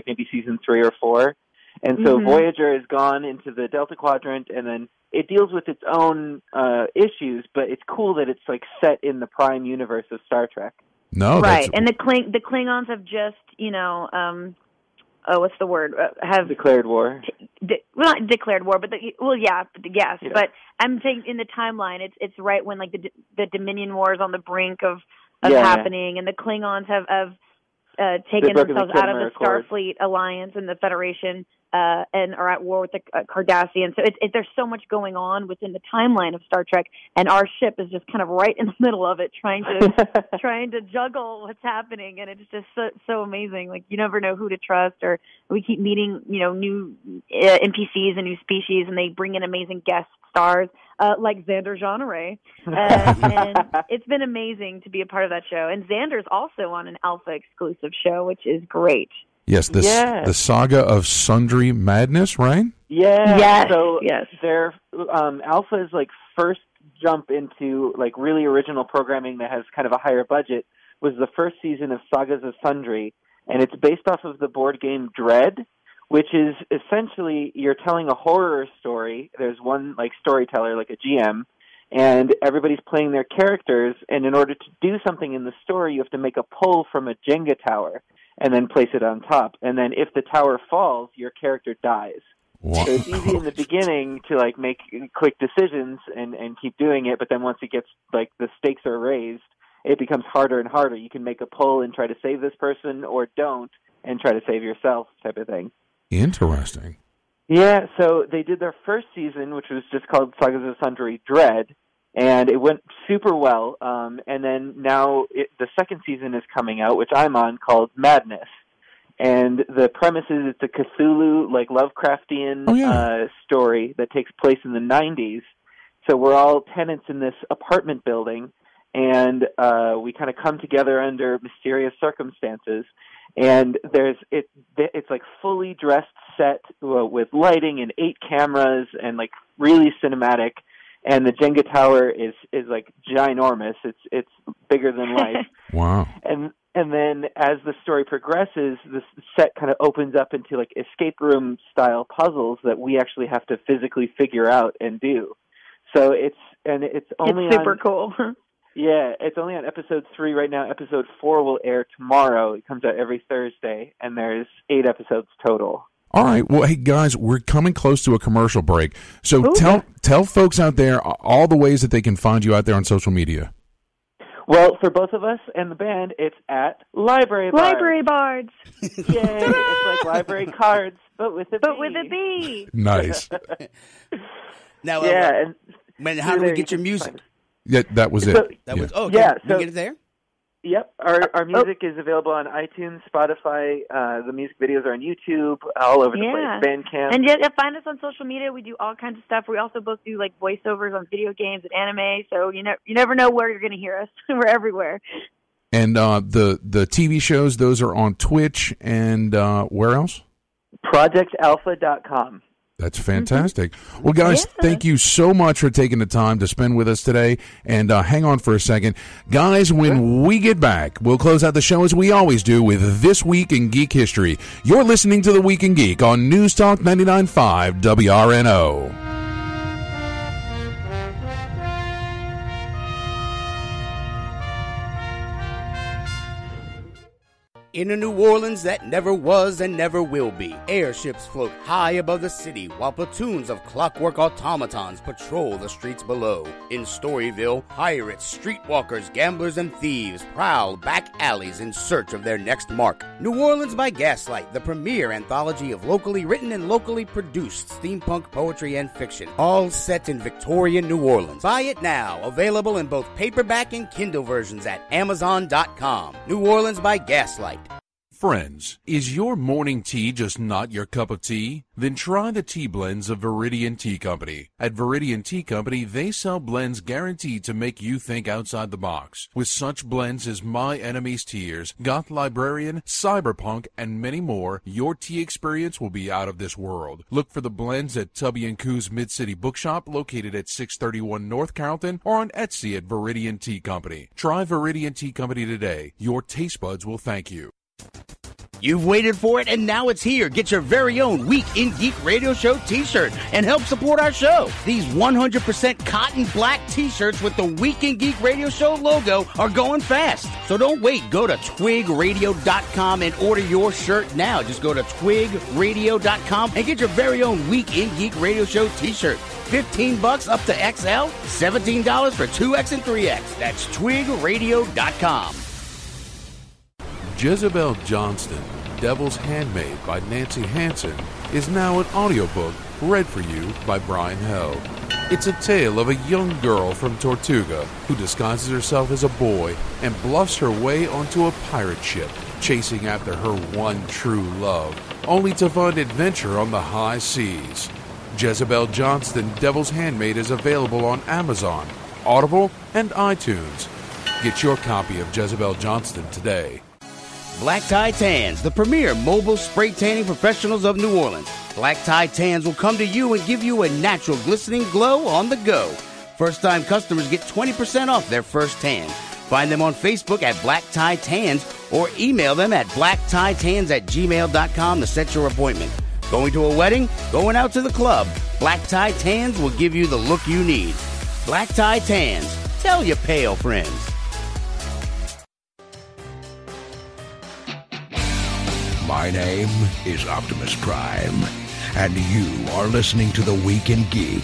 maybe Season 3 or 4. And so Voyager has gone into the Delta Quadrant, and then it deals with its own issues, but it's cool that it's set in the Prime universe of Star Trek. No, right, and the Klingons have just what's the word? Have declared war. Not declared war, but yes. But I'm saying in the timeline, it's right when the Dominion War is on the brink of happening, and the Klingons have taken themselves out of the Starfleet Alliance and the Federation, and are at war with the Cardassians. So there's so much going on within the timeline of Star Trek, and our ship is just kind of right in the middle of it, trying to juggle what's happening, and it's just so amazing. You never know who to trust, or we keep meeting new NPCs and new species, and they bring in amazing guest stars like Xander Jeanneret, and it's been amazing to be a part of that show. And Xander's also on an Alpha exclusive show, which is great. Yes, the Saga of Sundry Madness, right? Yeah. Yes. So yes. Their Alpha's first jump into really original programming that has kind of a higher budget was the first season of Sagas of Sundry, and it's based off of the board game Dread, which is essentially you're telling a horror story. There's one storyteller, like a GM, and everybody's playing their characters, and in order to do something in the story, you have to make a pull from a Jenga tower and then place it on top. And then if the tower falls, your character dies. Wow. So it's easy in the beginning to make quick decisions and keep doing it, but then once it gets the stakes are raised, it becomes harder and harder. You can make a pull and try to save this person, or don't and try to save yourself, type of thing. Interesting. Yeah, so they did their first season, which was just called Sagas of Sundry Dread, and it went super well. And then now the second season is coming out, which I'm on, called Madness. And the premise is it's a Cthulhu, Lovecraftian story that takes place in the 90s. So we're all tenants in this apartment building, and we kind of come together under mysterious circumstances. And it's fully dressed set with lighting and 8 cameras and really cinematic. And the Jenga tower is ginormous. It's bigger than life. Wow. And then as the story progresses, the set kind of opens up into escape room style puzzles that we actually have to physically figure out and do. So it's only super cool. Yeah, it's only on episode 3 right now. Episode 4 will air tomorrow. It comes out every Thursday, and there's 8 episodes total. All right. Well, hey, guys, we're coming close to a commercial break. So tell folks out there all the ways that they can find you out there on social media. Well, for both of us and the band, it's at Library Bards. Library Bards. Yay. It's like library cards, but with a B. Nice. Now, and how do we get your music? Yeah, that was it. So, we get it there? Yep, our music is available on iTunes, Spotify. The music videos are on YouTube, all over the place. Bandcamp. And find us on social media. We do all kinds of stuff. We also both do like voiceovers on video games and anime. So you never know where you're going to hear us. We're everywhere. And the TV shows, those are on Twitch and where else? ProjectAlpha.com. That's fantastic. Well, guys, thank you so much for taking the time to spend with us today. And hang on for a second. Guys, when we get back, we'll close out the show as we always do with This Week in Geek History. You're listening to The Week in Geek on News Talk 99.5 WRNO. In a New Orleans that never was and never will be, airships float high above the city while platoons of clockwork automatons patrol the streets below. In Storyville, pirates, streetwalkers, gamblers, and thieves prowl back alleys in search of their next mark. New Orleans by Gaslight, the premier anthology of locally written and locally produced steampunk poetry and fiction, all set in Victorian New Orleans. Buy it now, available in both paperback and Kindle versions at Amazon.com. New Orleans by Gaslight. Friends, is your morning tea just not your cup of tea? Then try the tea blends of Viridian Tea Company. At Viridian Tea Company, they sell blends guaranteed to make you think outside the box. With such blends as My Enemy's Tears, Goth Librarian, Cyberpunk, and many more, your tea experience will be out of this world. Look for the blends at Tubby & Coo's Mid-City Bookshop, located at 631 North Carrollton, or on Etsy at Viridian Tea Company. Try Viridian Tea Company today. Your taste buds will thank you. You've waited for it, and now it's here. Get your very own Week in Geek Radio Show t-shirt and help support our show. These 100% cotton black t-shirts with the Week in Geek Radio Show logo are going fast. So don't wait. Go to twigradio.com and order your shirt now. Just go to twigradio.com and get your very own Week in Geek Radio Show t-shirt. $15 up to XL, $17 for 2X and 3X. That's twigradio.com. Jezebel Johnston, Devil's Handmaid by Nancy Hansen, is now an audiobook read for you by Brian Held. It's a tale of a young girl from Tortuga who disguises herself as a boy and bluffs her way onto a pirate ship, chasing after her one true love, only to find adventure on the high seas. Jezebel Johnston, Devil's Handmaid is available on Amazon, Audible, and iTunes. Get your copy of Jezebel Johnston today. Black Tie Tans, the premier mobile spray tanning professionals of New Orleans. Black Tie Tans will come to you and give you a natural glistening glow on the go. First-time customers get 20% off their first tan. Find them on Facebook at Black Tie Tans or email them at blacktieTans@gmail.com to set your appointment. Going to a wedding? Going out to the club? Black Tie Tans will give you the look you need. Black Tie Tans. Tell your pale friends. My name is Optimus Prime, and you are listening to The Week in Geek.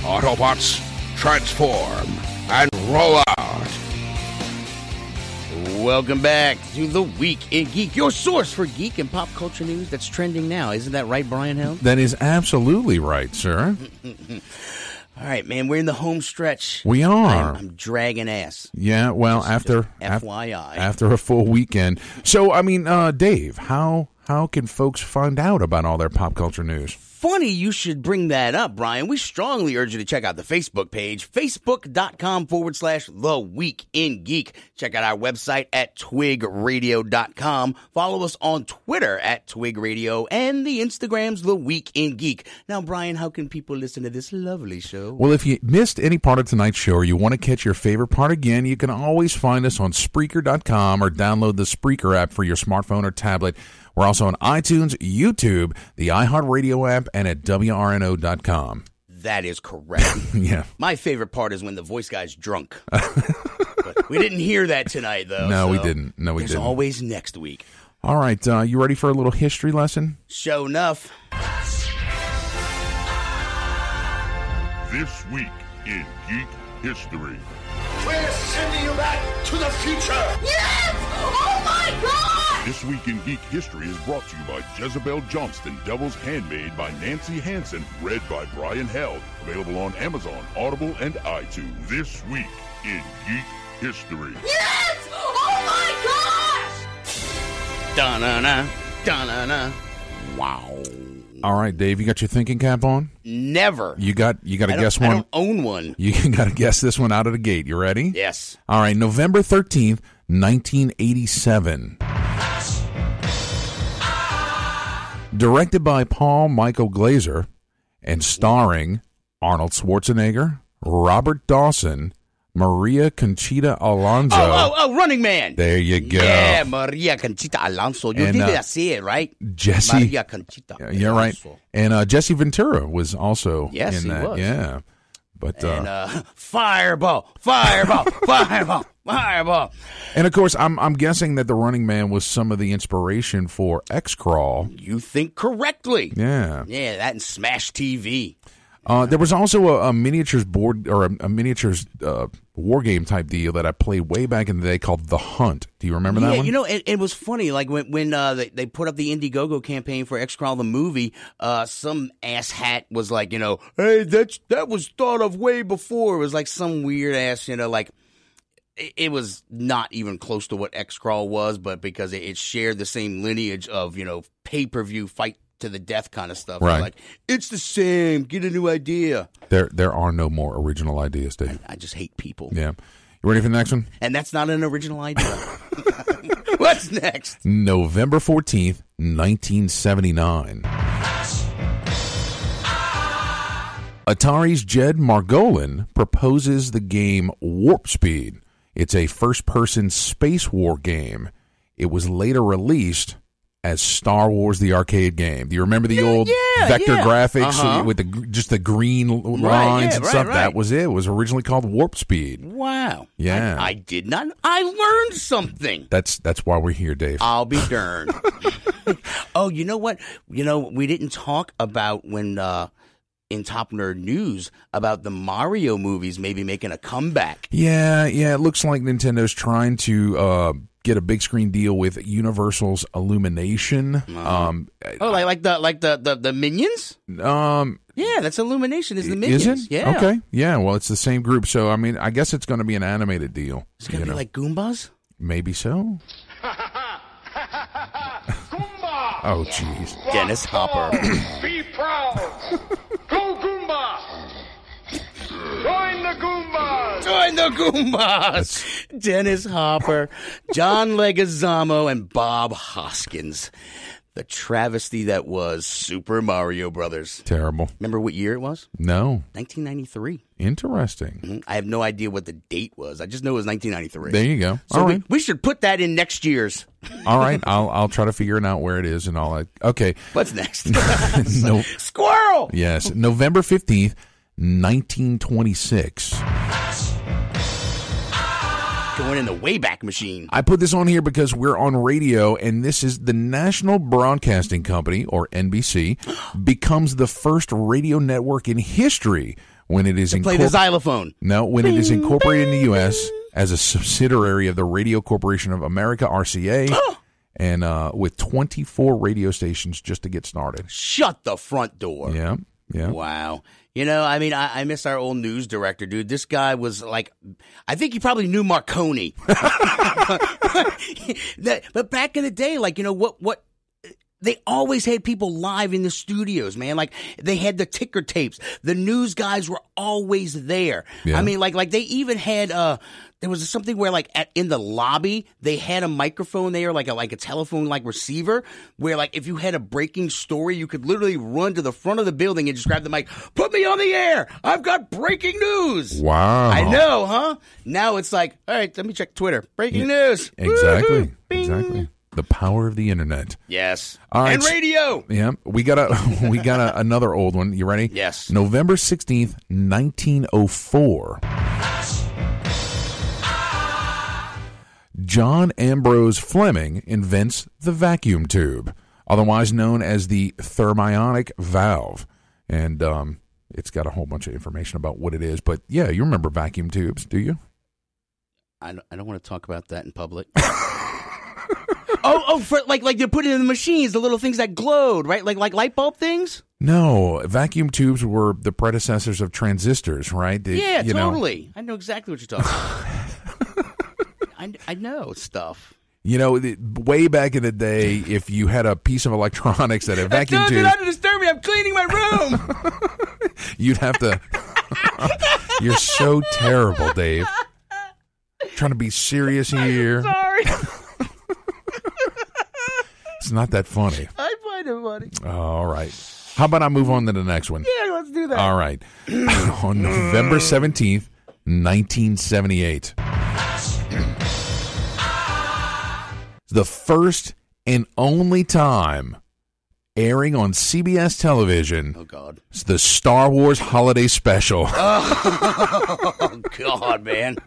Autobots, transform and roll out. Welcome back to The Week in Geek, your source for geek and pop culture news that's trending now. Isn't that right, Brian Held? That is absolutely right, sir. All right, man, we're in the home stretch. We are. I'm dragging ass. Yeah, well, Just after FYI. After a full weekend. So, I mean, Dave, how can folks find out about all their pop culture news? Funny you should bring that up, Brian. We strongly urge you to check out the Facebook page, facebook.com/The Week in Geek. Check out our website at twigradio.com. Follow us on Twitter at twigradio and the Instagram's The Week in Geek. Now, Brian, how can people listen to this lovely show? Well, if you missed any part of tonight's show or you want to catch your favorite part again, you can always find us on Spreaker.com or download the Spreaker app for your smartphone or tablet. We're also on iTunes, YouTube, the iHeartRadio app, and at WRNO.com. That is correct. Yeah. My favorite part is when the voice guy's drunk. But we didn't hear that tonight, though. No, so we didn't. There's always next week. All right. You ready for a little history lesson? Sure enough. This Week in Geek History. We're sending you back to the future! Yes! Oh my God! This Week in Geek History is brought to you by Jezebel Johnston, Devil's Handmaid by Nancy Hansen, read by Brian Held. Available on Amazon, Audible, and iTunes. This Week in Geek History. Yes! Oh my Da-na-na, da-na-na. Wow. All right, Dave, you got your thinking cap on? Never. You got to guess one? I don't own one. You got to guess this one out of the gate. You ready? Yes. All right, November 13th, 1987. Directed by Paul Michael Glaser and starring Arnold Schwarzenegger, Robert Dawson, Maria Conchita Alonso. Oh, Running Man. There you go. Yeah, Maria Conchita Alonso. You did see it, right? Jesse. Maria Conchita. You're right. And Jesse Ventura was also in that. He was. Yeah. But, Fireball. Fireball. And, of course, I'm guessing that the Running Man was some of the inspiration for X-Crawl. You think correctly. Yeah. Yeah, that and Smash TV. There was also a miniatures board or a miniatures war game type deal that I played way back in the day called The Hunt. Do you remember that one? You know, it was funny. Like when they put up the Indiegogo campaign for X-Crawl the movie, some asshat was like, hey, that was thought of way before. It was like some weird ass, like it was not even close to what X-Crawl was, but because it shared the same lineage of pay-per-view fight to the death kind of stuff. Right. Like, it's the same. Get a new idea. There are no more original ideas, Dave. I just hate people. Yeah. You ready for the next one? And that's not an original idea. What's next? November 14th, 1979. Atari's Jed Margolin proposes the game Warp Speed. It's a first-person space war game. It was later released as Star Wars the arcade game. Do you remember the old vector graphics with the green lines and stuff? Right. That was it. It was originally called Warp Speed. Wow. Yeah. I did not. I learned something. That's why we're here, Dave. I'll be darned. Oh, you know what? We didn't talk about when in Top Nerd News about the Mario movies maybe making a comeback. Yeah. It looks like Nintendo's trying to get a big screen deal with Universal's Illumination. Like the Minions? Yeah, that's Illumination. Is the Minions? Is it? Yeah. Okay. Yeah. Well, it's the same group, so I mean, I guess it's going to be an animated deal. It's going to be like Goombas. Maybe so. Goomba! Oh, jeez. Dennis Hopper. Be proud. Go Goomba! Join the Goombas! Join the Goombas! Dennis Hopper, John Leguizamo, and Bob Hoskins. The travesty that was Super Mario Brothers. Terrible. Remember what year it was? No. 1993. Interesting. Mm-hmm. I have no idea what the date was. I just know it was 1993. There you go. So all right. We should put that in next year's. All right. I'll try to figure it out where it is and all that. Okay. What's next? No. Squirrel! Yes. November 15th, 1926. Going in the Wayback Machine. I put this on here because we're on radio, and this is the National Broadcasting Company, or NBC, becomes the first radio network in history when it is play the xylophone. No, when it is incorporated in the U.S. as a subsidiary of the Radio Corporation of America, RCA, and with 24 radio stations just to get started. Shut the front door. Yeah. Wow. I mean, I miss our old news director, dude. This guy was like, I think he probably knew Marconi. But back in the day, like, what they always had people live in the studios, man. Like, they had the ticker tapes. The news guys were always there. Yeah. I mean, like they even had, there was something where, like, in the lobby, they had a microphone there, like a telephone, like, receiver, where, like, if you had a breaking story, you could literally run to the front of the building and just grab the mic. Put me on the air. I've got breaking news. Wow. I know, huh? Now it's like, all right, let me check Twitter. Breaking news. Exactly. Woo-hoo. Bing. Exactly. The power of the internet. Yes. All right. And radio. Yeah. We got another old one. You ready? Yes. November 16th, 1904. John Ambrose Fleming invents the vacuum tube, otherwise known as the thermionic valve. And it's got a whole bunch of information about what it is. But, yeah, you remember vacuum tubes, do you? I don't want to talk about that in public. For like they put it in the machines, the little things that glowed, right? Like light bulb things? No, vacuum tubes were the predecessors of transistors, right? Totally. I know exactly what you're talking about. I know stuff. You know, way back in the day, if you had a piece of electronics that had vacuum tube, do not disturb me. I'm cleaning my room. You'd have to. You're so terrible, Dave. Trying to be serious here. Sorry. It's not that funny. I find it funny. All right. How about I move on to the next one? Yeah, let's do that. All right. On November 17th, 1978. The first and only time airing on CBS television. Oh, God. It's the Star Wars Holiday Special. Oh, God, man.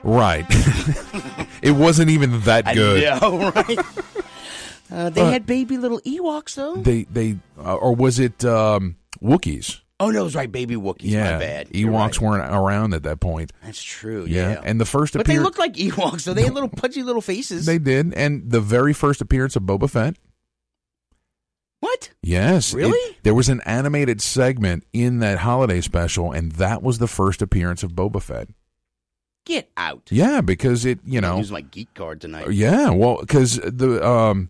Right. It wasn't even that good. I know, right? They had baby little Ewoks, though. Or was it Wookiees? Oh, no, it was right, baby Wookiees. Yeah, My bad. Ewoks weren't around at that point. That's true, Yeah, yeah. and the first But they looked like Ewoks, so they had little pudgy little faces. They did, and the very first appearance of Boba Fett. What? Yes. Really? There was an animated segment in that holiday special, and that was the first appearance of Boba Fett. Get out. Yeah, because it, I'll use my geek card tonight. Yeah, well, because the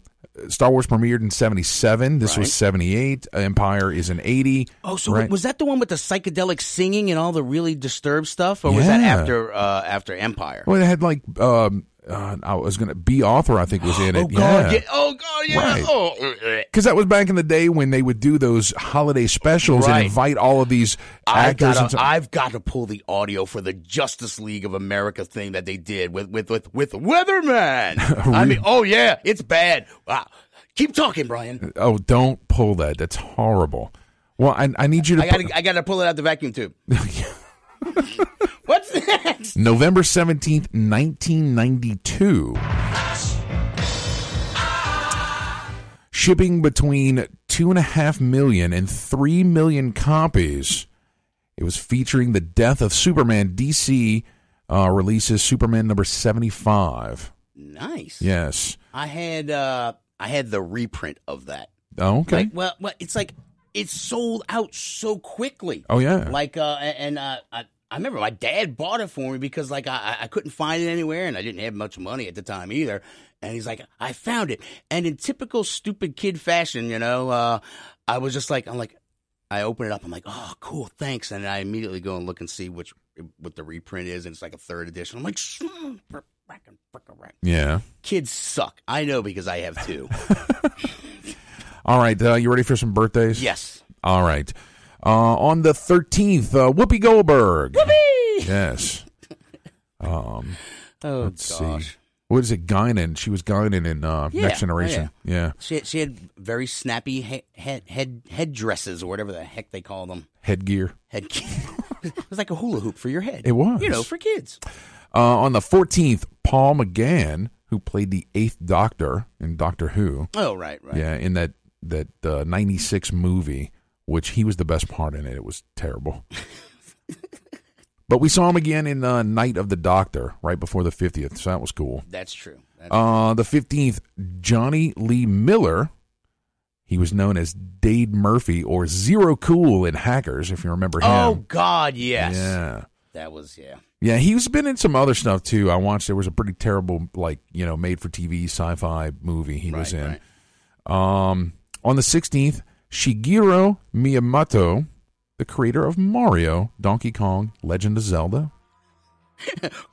Star Wars premiered in 77. This was 78. Empire is in 80. Oh, so was that the one with the psychedelic singing and all the really disturbed stuff, or was that after Empire? Well, it had like I was going to be author. I think was in it. Oh God! Yeah. Oh God! Yeah. Right. Oh, because that was back in the day when they would do those holiday specials and invite all of these actors. I've got to pull the audio for the Justice League of America thing that they did with Weatherman. I mean, oh yeah, it's bad. Wow. Keep talking, Brian. Oh, don't pull that. That's horrible. Well, I need you to. I got to pull it out the vacuum tube. What's next? November 17th, 1992. Shipping between 2.5 million and 3 million copies. It was featuring the death of Superman. DC releases Superman number 75. Nice. Yes. I had the reprint of that. Oh, okay. Well, it's like it's sold out so quickly. Oh yeah. I remember my dad bought it for me because I couldn't find it anywhere and I didn't have much money at the time either. And he's like, I found it. And in typical stupid kid fashion, I was just like, I open it up. I'm like, oh, cool, thanks. And I immediately go and look and see what the reprint is. And it's like a 3rd edition. I'm like, yeah. Kids suck. I know because I have 2. All right. You ready for some birthdays? Yes. All right. On the 13th, Whoopi Goldberg. Whoopi! Yes. Let's see. What is it? Guinan. She was Guinan in Next Generation. Yeah. She had very snappy head dresses or whatever the heck they call them. Headgear. It was like a hula hoop for your head. It was. For kids. On the 14th, Paul McGann, who played the 8th Doctor in Doctor Who. Oh, right. Yeah, in that 96 movie, which he was the best part in it. It was terrible. But we saw him again in Night of the Doctor right before the 50th, so that was cool. That's true. The 15th, Johnny Lee Miller. He was known as Dade Murphy or Zero Cool in Hackers, if you remember him. Oh, God, yes. Yeah. That was, yeah. Yeah, he's been in some other stuff, too. I watched, there was a pretty terrible, made-for-TV sci-fi movie he was in. Right. On the 16th, Shigeru Miyamoto, the creator of Mario, Donkey Kong, Legend of Zelda.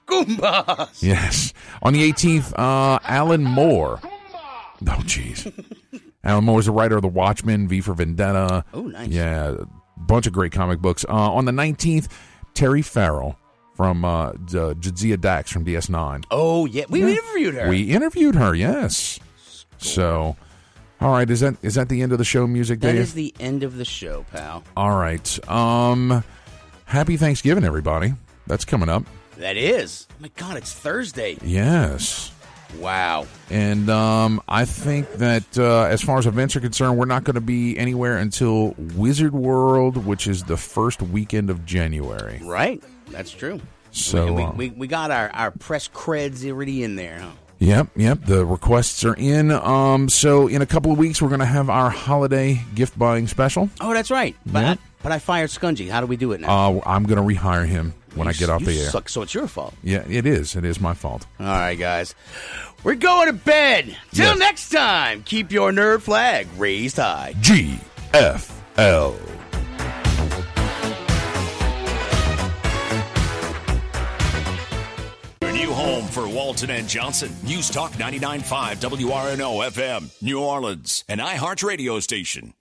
Goombas! Yes. On the 18th, Alan Moore. Oh, jeez. Alan Moore is the writer of The Watchmen, V for Vendetta. Oh, nice. Yeah, a bunch of great comic books. On the 19th, Terry Farrell from Jadzia Dax from DS9. Oh, yeah. We interviewed her. We interviewed her, yes. So... All right, is that the end of the show music, Dave? That is the end of the show, pal. All right. Happy Thanksgiving, everybody. That's coming up. That is. Oh my God, it's Thursday. Yes. Wow. And I think that as far as events are concerned, we're not going to be anywhere until Wizard World, which is the first weekend of January. Right. That's true. So we got our press creds already in there, huh? Yep. The requests are in. So in a couple of weeks, we're going to have our holiday gift buying special. Oh, that's right. But I fired Skungy. How do we do it now? I'm going to rehire him. when I get off the air. Suck, so it's your fault. Yeah, it is. It is my fault. All right, guys. We're going to bed. Till next time, keep your nerd flag raised high. GFL. Your new home for Walton and Johnson. News Talk 99.5 WRNO FM, New Orleans, an iHeart radio station.